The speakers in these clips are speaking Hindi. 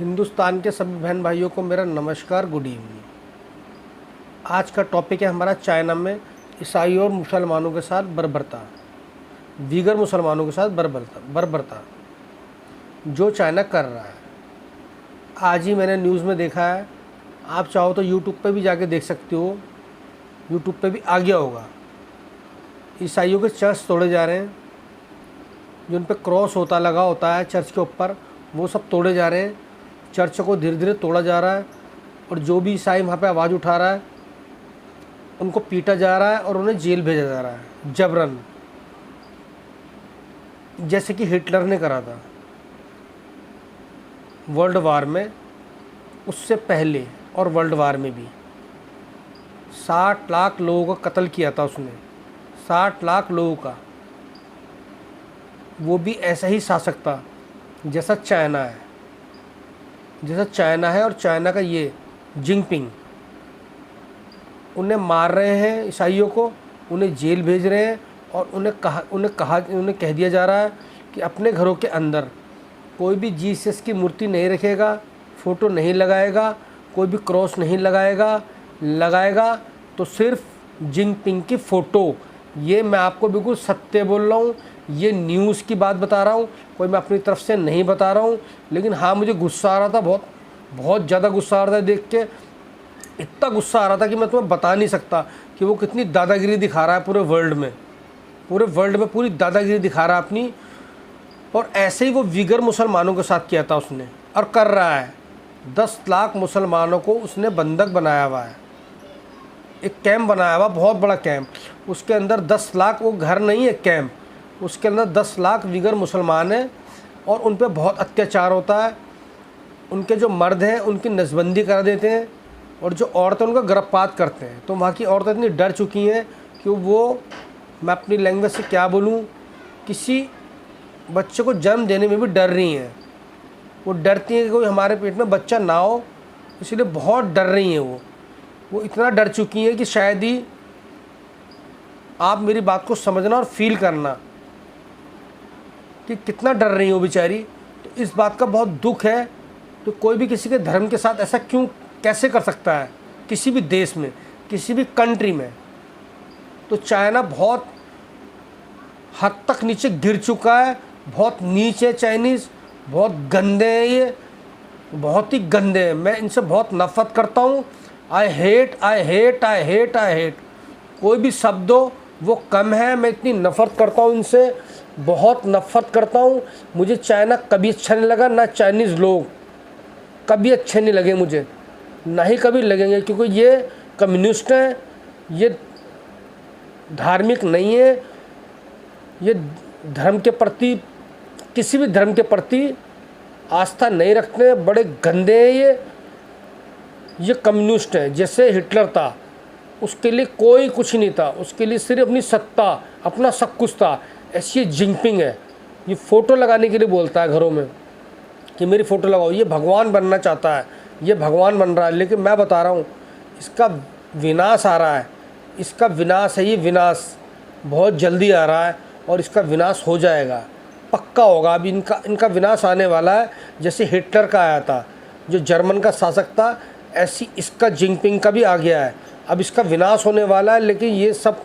हिंदुस्तान के सभी बहन भाइयों को मेरा नमस्कार, गुड इवनिंग। आज का टॉपिक है हमारा चाइना में ईसाई और मुसलमानों के साथ बर्बरता, दीगर मुसलमानों के साथ बर्बरता जो चाइना कर रहा है। आज ही मैंने न्यूज़ में देखा है, आप चाहो तो यूट्यूब पे भी जाके देख सकते हो, यूट्यूब पे भी आ गया होगा। ईसाइयों के चर्च तोड़े जा रहे हैं, जो उन पे क्रॉस लगा होता है चर्च के ऊपर, वो सब तोड़े जा रहे हैं। चर्च को धीरे धीरे तोड़ा जा रहा है और जो भी ईसाई वहाँ पे आवाज़ उठा रहा है उनको पीटा जा रहा है और उन्हें जेल भेजा जा रहा है जबरन, जैसे कि हिटलर ने करा था वर्ल्ड वार में, उससे पहले और वर्ल्ड वार में भी 60 लाख लोगों का कत्ल किया था उसने, 60 लाख लोगों का। वो भी ऐसा ही शासक था जैसा चाइना है, और चाइना का ये जिनपिंग उन्हें मार रहे हैं ईसाइयों को, उन्हें जेल भेज रहे हैं और उन्हें कह दिया जा रहा है कि अपने घरों के अंदर कोई भी जीसस की मूर्ति नहीं रखेगा, फ़ोटो नहीं लगाएगा, कोई भी क्रॉस नहीं लगाएगा तो सिर्फ जिनपिंग की फ़ोटो। ये मैं आपको बिल्कुल सत्य बोल रहा हूँ, ये न्यूज़ की बात बता रहा हूँ, कोई मैं अपनी तरफ से नहीं बता रहा हूँ। लेकिन हाँ, मुझे गुस्सा आ रहा था, बहुत ज़्यादा गुस्सा आ रहा था देख के। इतना गुस्सा आ रहा था कि मैं तुम्हें बता नहीं सकता कि वो कितनी दादागिरी दिखा रहा है पूरे वर्ल्ड में पूरी दादागिरी दिखा रहा है अपनी। और ऐसे ही वो विगर मुसलमानों के साथ किया था उसने, और कर रहा है। 10 लाख मुसलमानों को उसने बंधक बनाया हुआ है, एक कैंप बनाया हुआ, बहुत बड़ा कैंप। उसके अंदर 10 लाख, वो घर नहीं है कैंप, उसके अंदर 10 लाख विगर मुसलमान हैं और उन पर बहुत अत्याचार होता है। उनके जो मर्द हैं उनकी नसबंदी करा देते हैं और जो औरतें उनका गर्भपात करते हैं। तो वहाँ की औरतें इतनी डर चुकी हैं कि वो, मैं अपनी लैंग्वेज से क्या बोलूँ, किसी बच्चे को जन्म देने में भी डर रही हैं। वो डरती हैं कि कोई हमारे पेट में बच्चा ना हो, इसीलिए बहुत डर रही हैं। वो इतना डर चुकी हैं कि शायद ही आप मेरी बात को समझना और फील करना कि कितना डर रही हो बेचारी। तो इस बात का बहुत दुख है। तो कोई भी किसी के धर्म के साथ ऐसा कैसे कर सकता है, किसी भी देश में, किसी भी कंट्री में। तो चाइना बहुत हद तक नीचे गिर चुका है, बहुत नीचे। चाइनीज़ बहुत गंदे हैं, ये बहुत ही गंदे हैं। मैं इनसे बहुत नफ़रत करता हूँ। I hate. कोई भी शब्द हो वो कम है, मैं इतनी नफ़रत करता हूँ इनसे, बहुत नफ़रत करता हूँ। मुझे चाइना कभी अच्छा नहीं लगा, ना चाइनीज़ लोग कभी अच्छे नहीं लगे मुझे, ना ही कभी लगेंगे, क्योंकि ये कम्युनिस्ट हैं, ये धार्मिक नहीं है, ये धर्म के प्रति, किसी भी धर्म के प्रति आस्था नहीं रखते, बड़े गंदे हैं ये कम्युनिस्ट हैं। जैसे हिटलर था, उसके लिए कोई कुछ नहीं था, उसके लिए सिर्फ अपनी सत्ता, अपना सब कुछ था। ऐसी जिनपिंग है, ये फ़ोटो लगाने के लिए बोलता है घरों में कि मेरी फ़ोटो लगाओ। ये भगवान बनना चाहता है, ये भगवान बन रहा है। लेकिन मैं बता रहा हूँ, इसका विनाश आ रहा है, इसका विनाश है, ये विनाश बहुत जल्दी आ रहा है और इसका विनाश हो जाएगा, पक्का होगा। अभी इनका विनाश आने वाला है, जैसे हिटलर का आया था, जो जर्मन का शासक था, ऐसी इसका जिनपिंग का भी आ गया है। अब इसका विनाश होने वाला है। लेकिन ये सब,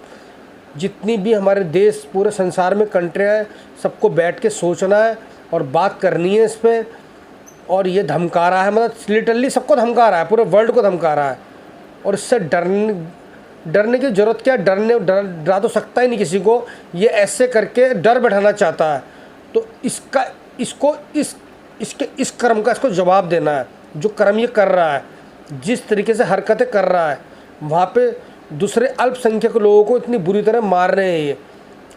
जितनी भी हमारे देश, पूरे संसार में कंट्रियाँ हैं, सबको बैठ के सोचना है और बात करनी है इस पर। और ये धमका रहा है, मतलब लिटरली सबको धमका रहा है, पूरे वर्ल्ड को धमका रहा है। और इससे डरने की ज़रूरत क्या है? डरा तो सकता ही नहीं किसी को। ये ऐसे करके डर बैठाना चाहता है। तो इस कर्म का इसको जवाब देना है। जो कर्म ये कर रहा है, जिस तरीके से हरकतें कर रहा है, वहाँ पे दूसरे अल्पसंख्यक लोगों को इतनी बुरी तरह मार रहे हैं, ये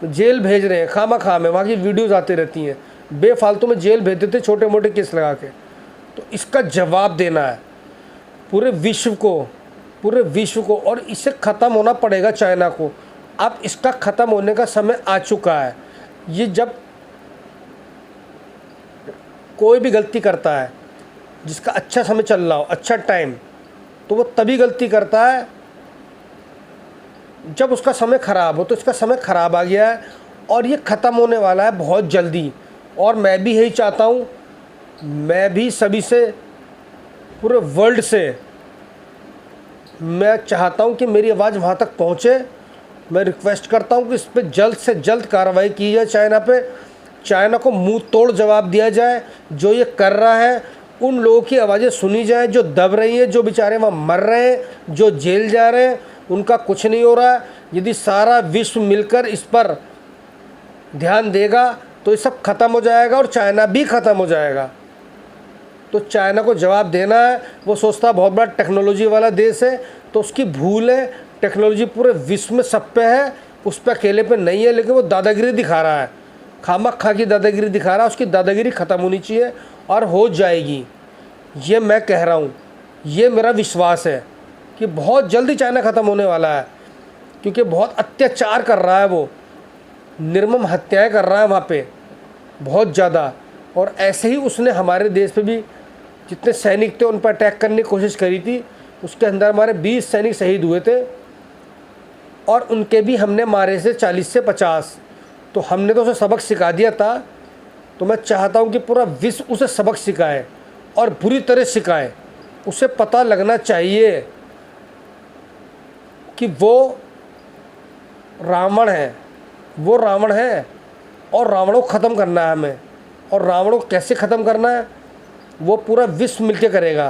जेल भेज रहे हैं खामा में। वहाँ की वीडियोज़ आती रहती हैं, बेफालतू में जेल भेज देते छोटे मोटे केस लगा के। तो इसका जवाब देना है पूरे विश्व को, और इसे ख़त्म होना पड़ेगा चाइना को। अब इसका ख़त्म होने का समय आ चुका है। ये जब कोई भी गलती करता है, जिसका अच्छा समय चल रहा हो, अच्छा टाइम, तो वो तभी गलती करता है जब उसका समय ख़राब हो। तो इसका समय ख़राब आ गया है और ये ख़त्म होने वाला है बहुत जल्दी। और मैं भी यही चाहता हूँ, मैं भी सभी से पूरे वर्ल्ड से मैं चाहता हूं कि मेरी आवाज़ वहां तक पहुंचे। मैं रिक्वेस्ट करता हूं कि इस पर जल्द से जल्द कार्रवाई की जाए चाइना पे। चाइना को मुंह तोड़ जवाब दिया जाए। जो ये कर रहा है उन लोगों की आवाज़ें सुनी जाए जो दब रही हैं, जो बेचारे वहाँ मर रहे हैं, जो जेल जा रहे हैं, उनका कुछ नहीं हो रहा है। यदि सारा विश्व मिलकर इस पर ध्यान देगा तो ये सब ख़त्म हो जाएगा और चाइना भी ख़त्म हो जाएगा। तो चाइना को जवाब देना है। वो सोचता है बहुत बड़ा टेक्नोलॉजी वाला देश है, तो उसकी भूल है। टेक्नोलॉजी पूरे विश्व में सब पे है, उस पर अकेले पे नहीं है, लेकिन वो दादागिरी दिखा रहा है, खामखा की दादागिरी दिखा रहा है। उसकी दादागिरी ख़त्म होनी चाहिए और हो जाएगी। ये मैं कह रहा हूँ, ये मेरा विश्वास है कि बहुत जल्दी चाइना ख़त्म होने वाला है, क्योंकि बहुत अत्याचार कर रहा है, वो निर्मम हत्याएं कर रहा है वहाँ पे बहुत ज़्यादा। और ऐसे ही उसने हमारे देश पे भी जितने सैनिक थे उन पर अटैक करने की कोशिश करी थी। उसके अंदर हमारे 20 सैनिक शहीद हुए थे और उनके भी हमने मारे से 40 से 50। तो हमने तो उसे सबक सिखा दिया था। तो मैं चाहता हूँ कि पूरा विश्व उसे सबक सिखाए और बुरी तरह सिखाए। उसे पता लगना चाहिए कि वो रावण है, वो रावण है और रावण को ख़त्म करना है हमें। और रावण को कैसे ख़त्म करना है वो पूरा विश्व मिलके करेगा,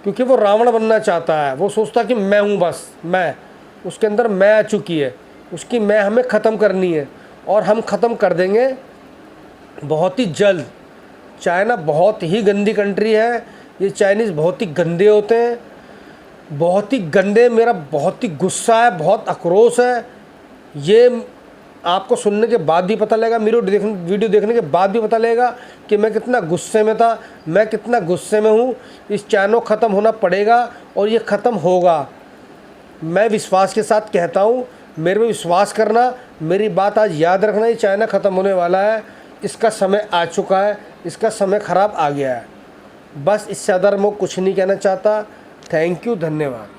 क्योंकि वो रावण बनना चाहता है। वो सोचता है कि मैं हूँ, बस मैं, उसके अंदर मैं आ चुकी है, उसकी मैं हमें ख़त्म करनी है और हम ख़त्म कर देंगे बहुत ही जल्द। चाइना बहुत ही गंदी कंट्री है। ये चाइनीज़ बहुत ही गंदे होते हैं, बहुत ही गंदे। मेरा बहुत ही गुस्सा है, बहुत आक्रोश है। ये आपको सुनने के बाद भी पता लगेगा, मेरी वीडियो देखने के बाद भी पता लगेगा कि मैं कितना गुस्से में था, मैं कितना गुस्से में हूँ। इस चाइना को ख़त्म होना पड़ेगा और ये ख़त्म होगा। मैं विश्वास के साथ कहता हूँ, मेरे में विश्वास करना, मेरी बात आज याद रखना। ये चाइना ख़त्म होने वाला है, इसका समय आ चुका है, इसका समय ख़राब आ गया है। बस इससे ज़्यादा मैं कुछ नहीं कहना चाहता। थैंक यू, धन्यवाद।